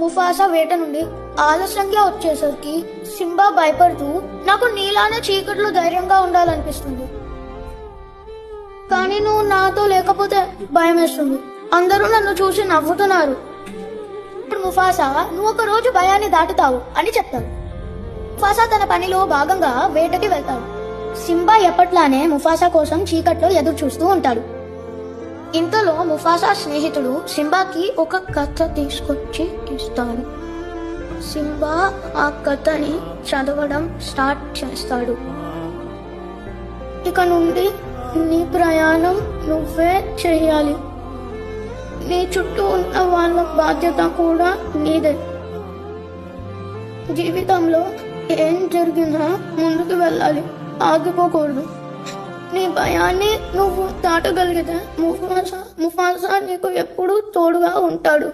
Mufasa వేట నుండి ఆలస్యంగా వచ్చేసరికి సింబా భయపడుతూ నాకు నీలానే చీకట్లో ధైర్యంగా ఉండాలనిపిస్తుంది, కానీ నువ్వు నాతో లేకపోతే భయం వేస్తుంది. అందరూ నన్ను చూసి నవ్వుతున్నారు. ఇప్పుడు ముఫాసా నువ్వు ఒక రోజు భయాన్ని దాటుతావు అని చెప్తాడు. ముఫాసా తన పనిలో భాగంగా వేటకి వెళ్తాడు. సింబా ఎప్పట్లానే ముఫాసా కోసం చీకట్లో ఎదురు చూస్తూ ఉంటాడు. ఇంతలో ముఫాసా స్నేహితుడు సింబాకి ఒక కథ తీసుకొచ్చి ఇస్తాడు. సింబా ఆ కథని చదవడం స్టార్ట్ చేస్తాడు. ఇక నుండి నీ ప్రయాణం నువ్వే చేయాలి. నీ చుట్టూ ఉన్న వాళ్ళ బాధ్యత కూడా నీదే. జీవితంలో ఏం జరిగినా ముందుకు వెళ్ళాలి, ఆగిపోకూడదు. నీ భయాన్ని నువ్వు దాటగలిగితే ముఫాసా నీకు ఎప్పుడూ తోడుగా ఉంటాడు.